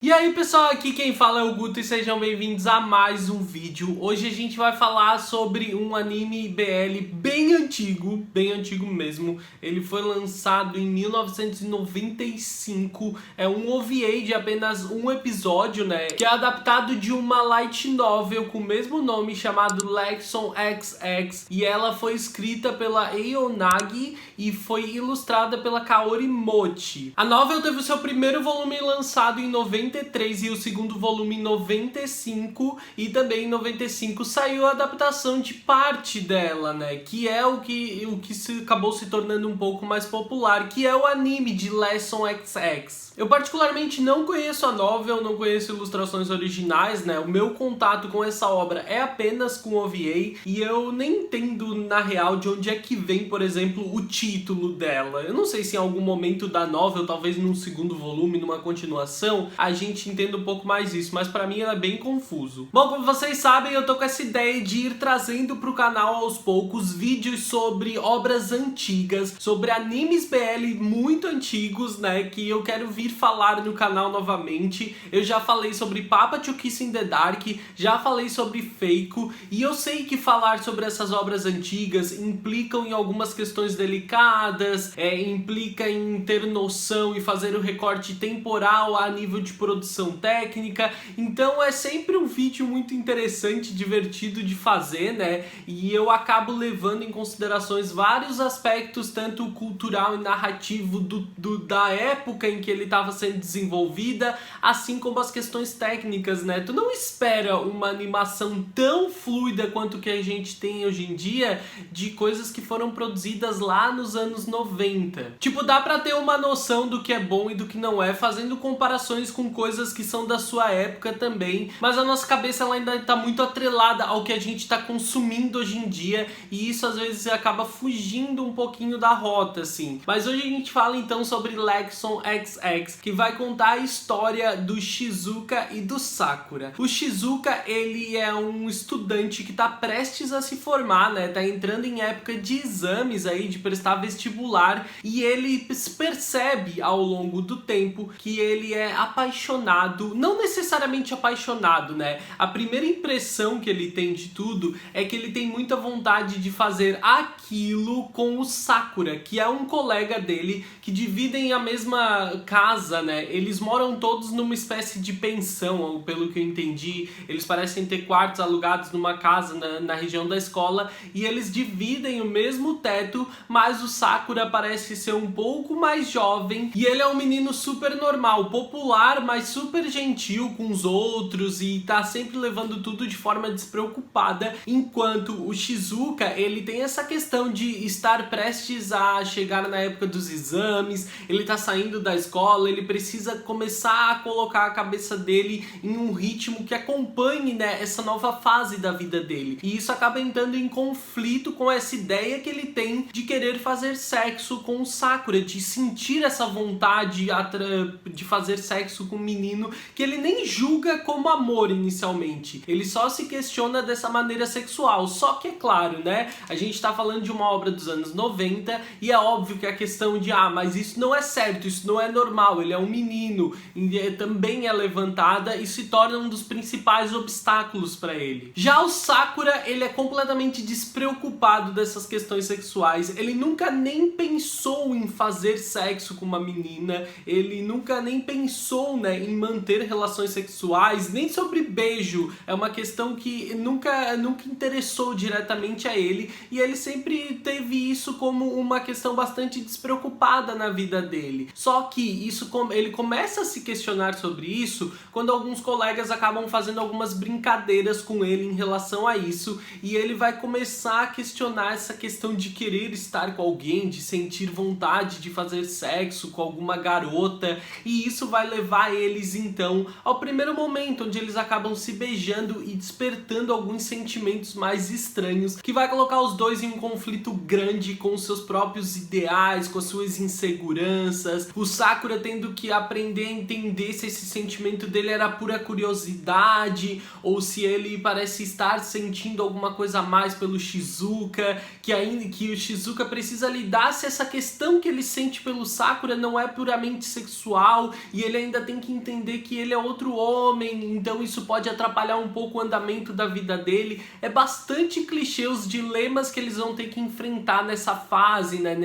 E aí pessoal, aqui quem fala é o Guto e sejam bem-vindos a mais um vídeo. Hoje a gente vai falar sobre um anime BL bem antigo mesmo. Ele foi lançado em 1995, é um OVA de apenas um episódio, né? Que é adaptado de uma light novel com o mesmo nome chamado Lexon XX. E ela foi escrita pela Eionagi e foi ilustrada pela Kaori Mochi. A novel teve o seu primeiro volume lançado em 93 e o segundo volume em 95, e também em 95 saiu a adaptação de parte dela, né? Que é o que acabou se tornando um pouco mais popular, que é o anime de Lexon XX. Eu particularmente não conheço a novel, não conheço ilustrações originais, né? O meu contato com essa obra é apenas com OVA e eu nem entendo na real de onde é que vem, por exemplo, o título dela. Eu não sei se em algum momento da novel, talvez num segundo volume, numa continuação, a gente entenda um pouco mais isso, mas pra mim ela é bem confuso. Bom, como vocês sabem, eu tô com essa ideia de ir trazendo pro canal aos poucos vídeos sobre obras antigas, sobre animes BL muito antigos, né, que eu quero vir falar no canal novamente. Eu já falei sobre Papa to Kiss in the Dark, já falei sobre Feico, e eu sei que falar sobre essas obras antigas implicam em algumas questões delicadas, implica em ter noção e fazer o recorte temporal a nível de produção técnica, então é sempre um vídeo muito interessante, divertido de fazer, né, e eu acabo levando em considerações vários aspectos, tanto cultural e narrativo da época em que ele estava sendo desenvolvida, assim como as questões técnicas, né. Tu não espera uma animação tão fluida quanto que a gente tem hoje em dia de coisas que foram produzidas lá nos anos 90. Tipo, dá pra ter uma noção do que é bom e do que não é, fazendo comparações com coisas que são da sua época também, mas a nossa cabeça ela ainda tá muito atrelada ao que a gente tá consumindo hoje em dia, e isso às vezes acaba fugindo um pouquinho da rota, assim. Mas hoje a gente fala então sobre Lexon XX, que vai contar a história do Shizuka e do Sakura. O Shizuka, ele é um estudante que tá prestes a se formar, né, tá entrando em época de exames aí, de prestar vestibular, e ele percebe ao longo do tempo que ele é apaixonado, não necessariamente apaixonado, né? A primeira impressão que ele tem de tudo é que ele tem muita vontade de fazer aquilo com o Sakura, que é um colega dele, que dividem a mesma casa, né? Eles moram todos numa espécie de pensão, pelo que eu entendi. Eles parecem ter quartos alugados numa casa na região da escola, e eles dividem o mesmo teto, mas o Sakura parece ser um pouco mais jovem, e ele é um menino super normal, popular, mas super gentil com os outros, e tá sempre levando tudo de forma despreocupada, enquanto o Shizuka, ele tem essa questão de estar prestes a chegar na época dos exames, ele tá saindo da escola, ele precisa começar a colocar a cabeça dele em um ritmo que acompanhe, né, essa nova fase da vida dele, e isso acaba entrando em conflito com essa ideia que ele tem de querer fazer sexo com o Sakura, de sentir essa vontade de fazer sexo com um menino que ele nem julga como amor inicialmente, ele só se questiona dessa maneira sexual. Só que é claro, né, a gente tá falando de uma obra dos anos 90 e é óbvio que a questão de mas isso não é certo, isso não é normal, ele é um menino, também é levantada e se torna um dos principais obstáculos para ele. Já o Sakura, ele é completamente despreocupado dessas questões sexuais, ele nunca nem pensou em fazer sexo com uma menina, ele nunca nem pensou, né, em manter relações sexuais, nem sobre beijo, é uma questão que nunca interessou diretamente a ele, e ele sempre teve isso como uma questão bastante despreocupada na vida dele. Só que ele começa a se questionar sobre isso quando alguns colegas acabam fazendo algumas brincadeiras com ele em relação a isso, e ele vai começar a questionar essa questão de querer estar com alguém, de sentir vontade de fazer sexo com alguma garota, e isso vai levar eles então ao primeiro momento onde eles acabam se beijando e despertando alguns sentimentos mais estranhos, que vai colocar os dois em um conflito grande com os seus próprios ideais, com as suas inseguranças. O Sakura tendo que aprender a entender se esse sentimento dele era pura curiosidade ou se ele parece estar sentindo alguma coisa a mais pelo Shizuka, que o Shizuka precisa lidar se essa questão que ele sente pelo Sakura não é puramente sexual e ele ainda tem que entender que ele é outro homem, então isso pode atrapalhar um pouco o andamento da vida dele. É bastante clichê os dilemas que eles vão ter que enfrentar nessa fase, né?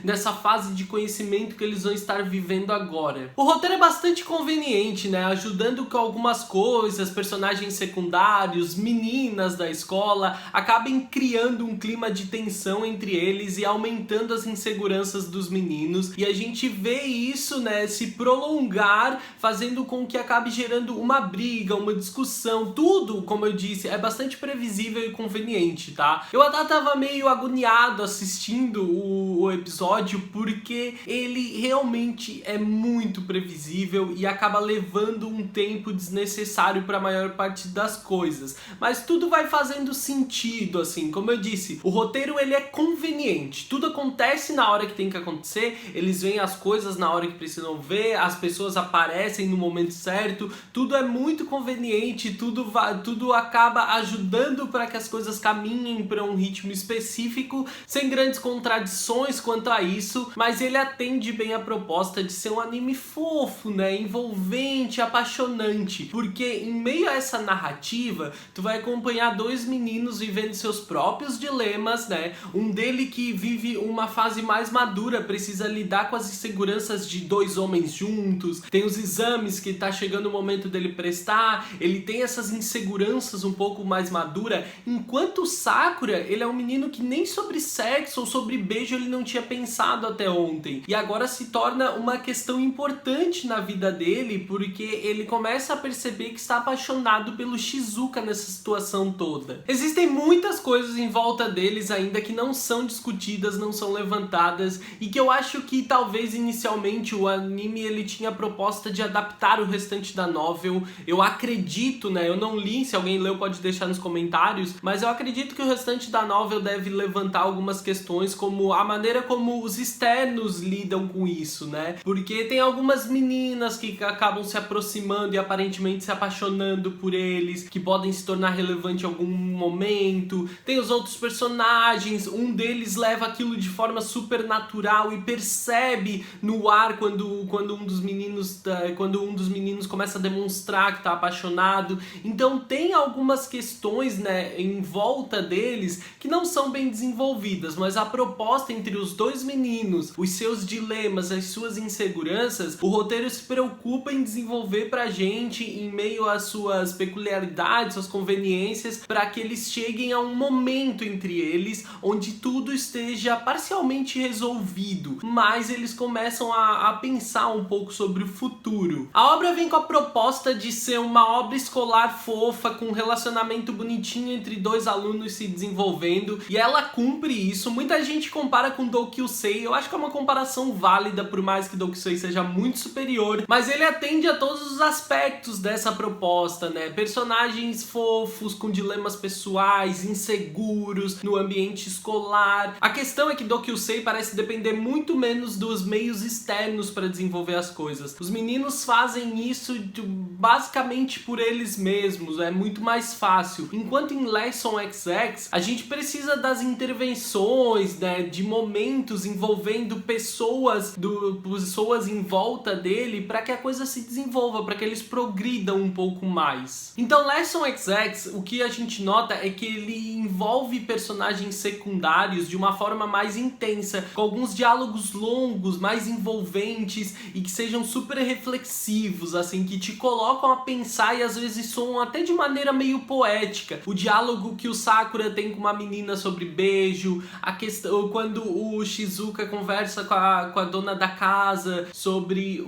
Nessa fase de conhecimento que eles vão estar vivendo agora. O roteiro é bastante conveniente, né? Ajudando com algumas coisas, personagens secundários, meninas da escola, acabem criando um clima de tensão entre eles e aumentando as inseguranças dos meninos. E a gente vê isso, né, se prolongar, fazendo com que acabe gerando uma briga, uma discussão. Tudo, como eu disse, é bastante previsível e conveniente, tá? Eu até tava meio agoniado assistindo o episódio porque ele realmente é muito previsível e acaba levando um tempo desnecessário para a maior parte das coisas. Mas tudo vai fazendo sentido, assim, como eu disse, o roteiro ele é conveniente. Tudo acontece na hora que tem que acontecer, eles veem as coisas na hora que precisam ver, as pessoas aparecem no momento certo, tudo é muito conveniente, tudo acaba ajudando para que as coisas caminhem para um ritmo específico, sem grandes contradições quanto a isso, mas ele atende bem a proposta de ser um anime fofo, né, envolvente, apaixonante, porque em meio a essa narrativa, tu vai acompanhar dois meninos vivendo seus próprios dilemas, né, um dele que vive uma fase mais madura, precisa lidar com as inseguranças de dois homens juntos, tem os exames que tá chegando o momento dele prestar, ele tem essas inseguranças um pouco mais madura, enquanto o Sakura, ele é um menino que nem sobre sexo ou sobre beijo ele não tinha pensado até ontem, e agora se torna uma questão importante na vida dele, porque ele começa a perceber que está apaixonado pelo Shizuka nessa situação toda. Existem muitas coisas em volta deles ainda que não são discutidas, não são levantadas, e que eu acho que talvez inicialmente o anime ele tinha a proposta de adaptar o restante da novel. Eu acredito, né, eu não li, se alguém leu pode deixar nos comentários, mas eu acredito que o restante da novel deve levantar algumas questões, como a maneira como os externos lidam com isso, né, porque tem algumas meninas que acabam se aproximando e aparentemente se apaixonando por eles, que podem se tornar relevante em algum momento, tem os outros personagens, um deles leva aquilo de forma super natural e percebe no ar quando um dos meninos começa a demonstrar que tá apaixonado. Então tem algumas questões, né, em volta deles que não são bem desenvolvidas, mas a proposta entre os dois meninos, os seus dilemas, as suas inseguranças, o roteiro se preocupa em desenvolver pra gente em meio às suas peculiaridades, suas conveniências, para que eles cheguem a um momento entre eles onde tudo esteja parcialmente resolvido, mas eles começam a pensar um pouco sobre o futuro. A obra vem com a proposta de ser uma obra escolar fofa, com um relacionamento bonitinho entre dois alunos se desenvolvendo, e ela cumpre isso. Muita gente compara com Dokyusei, eu acho que é uma comparação válida, por mais que Dokyusei seja muito superior, mas ele atende a todos os aspectos dessa proposta, né? Personagens fofos, com dilemas pessoais, inseguros, no ambiente escolar. A questão é que Dokyusei parece depender muito menos dos meios externos para desenvolver as coisas. Os meninos fazem isso basicamente por eles mesmos, é muito mais fácil. Enquanto em Lesson XX, a gente precisa das intervenções, né, de momentos envolvendo pessoas em volta dele para que a coisa se desenvolva, para que eles progridam um pouco mais. Então Lesson XX, o que a gente nota é que ele envolve personagens secundários de uma forma mais intensa, com alguns diálogos longos, mais envolventes e que sejam super reflexivos, assim, que te colocam a pensar e às vezes soam até de maneira meio poética. O diálogo que o Sakura tem com uma menina sobre beijo, a questão quando o Shizuka conversa com a dona da casa sobre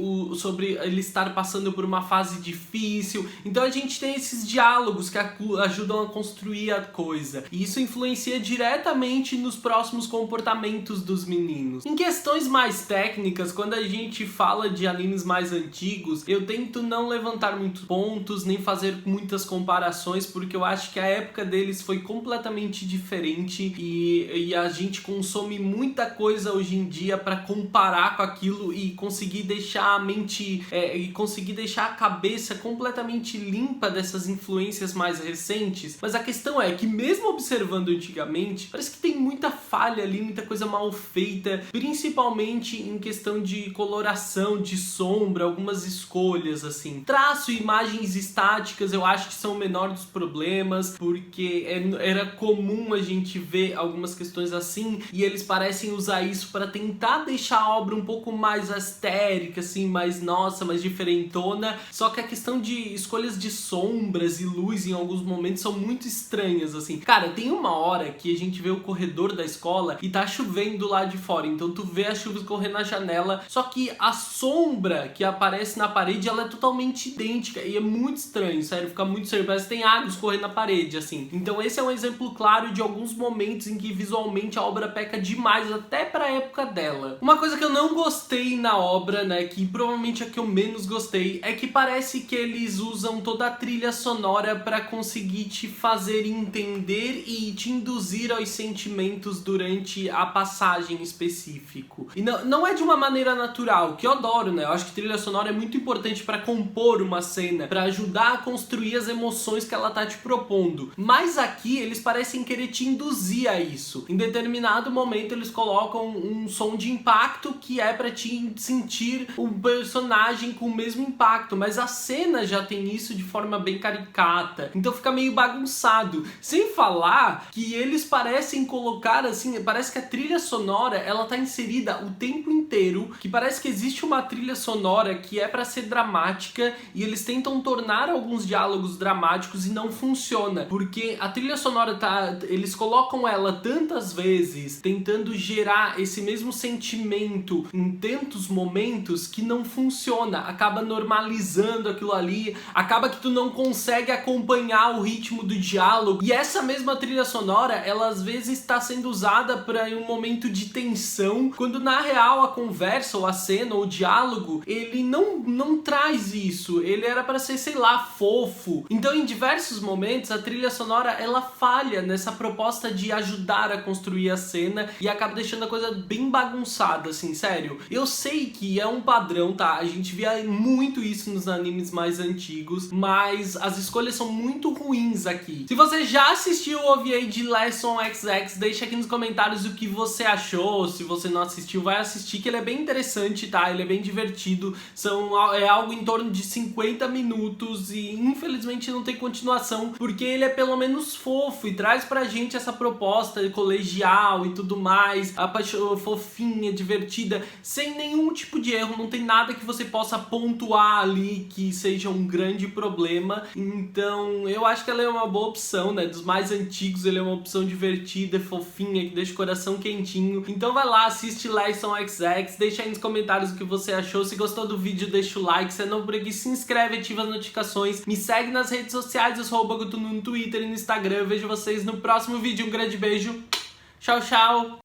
ele estar passando por uma fase difícil. Então a gente tem esses diálogos que ajudam a construir a coisa, e isso influencia diretamente nos próximos comportamentos dos meninos. Em questões mais técnicas, quando a gente fala de animes mais antigos, eu tento não levantar muitos pontos, nem fazer muitas comparações, porque eu acho que a época deles foi completamente diferente e a gente consome muita coisa hoje em dia para comparar com aquilo e conseguir deixar a mente e conseguir deixar a cabeça completamente limpa dessas influências mais recentes. Mas a questão é que mesmo observando antigamente, parece que tem muita falha ali, muita coisa mal feita, principalmente em questão de coloração, de sombra, algumas escolhas assim. Traço e imagens estáticas eu acho que são o menor dos problemas, porque era comum a gente ver algumas questões assim, e eles parecem usar isso para tentar deixar a obra um pouco mais astérica, assim, mais nossa, mais diferentona. Só que a questão de escolhas de sombras e luz em alguns momentos são muito estranhas, assim. Cara, tem uma hora que a gente vê o corredor da escola e tá chovendo lá de fora, então tu vê a chuva escorrer na janela, só que a sombra que aparece na parede, ela é totalmente idêntica, e é muito estranho, sério, fica muito estranho, parece que tem água escorrendo na parede, assim. Então esse é um exemplo claro de alguns momentos em que visualmente a obra peca demais, até pra época dela. Uma coisa que eu não gostei na obra, né, que provavelmente é a que eu menos gostei, é que parece que eles usam toda a trilha sonora pra conseguir te fazer entender e te induzir aos sentimentos durante a passagem específico. E não é de uma maneira natural, que eu adoro, né? Eu acho que trilha sonora é muito importante pra compor uma cena, pra ajudar a construir as emoções que ela tá te propondo. Mas aqui eles parecem querer te induzir a isso. Em determinado momento eles colocam um som de impacto que é pra te sentir o personagem com o mesmo impacto, mas a cena já tem isso de forma bem caricata, então fica meio bagunçado. Sem falar que eles parecem colocar assim, parece que a trilha sonora ela tá inserida o tempo inteiro, que parece que existe uma trilha sonora que é pra ser dramática e eles tentam tornar alguns diálogos dramáticos e não funciona, porque a trilha sonora eles colocam ela tantas vezes tentando gerar esse mesmo sentimento em tantos momentos que não funciona, acaba normalizando aquilo ali, acaba que tu não consegue acompanhar o ritmo do diálogo, e essa mesma trilha sonora, ela às vezes está sendo usada para um momento de tensão, quando na real a conversa, ou a cena, ou o diálogo, ele não traz isso, ele era para ser, sei lá, fofo. Então em diversos momentos a trilha sonora ela falha nessa proposta de ajudar a construir a cena e acaba deixando a coisa bem bagunçada, assim, sério. Eu sei que é um padrão, tá? A gente via muito isso nos animes mais antigos, mas as escolhas são muito ruins aqui. Se você já assistiu o OVA de Lesson XX, deixa aqui nos comentários o que você achou. Se você não assistiu, vai assistir, que ele é bem interessante, tá? Ele é bem divertido. É algo em torno de 50 minutos e infelizmente não tem continuação, porque ele é pelo menos fofo e traz pra gente essa proposta colegial e tudo mais, a paixão fofinha, divertida, sem nenhum tipo de erro, não tem nada que você possa pontuar ali que seja um grande problema. Então eu acho que ela é uma boa opção, né? Dos mais antigos ele é uma opção divertida, fofinha, que deixa o coração quentinho. Então vai lá, assiste Lesson XX, deixa aí nos comentários o que você achou. Se gostou do vídeo, deixa o like, se é novo por aqui, se inscreve, ativa as notificações, me segue nas redes sociais, eu sou o Bogoto no Twitter e no Instagram. Eu vejo vocês no próximo vídeo, um grande beijo, tchau, tchau!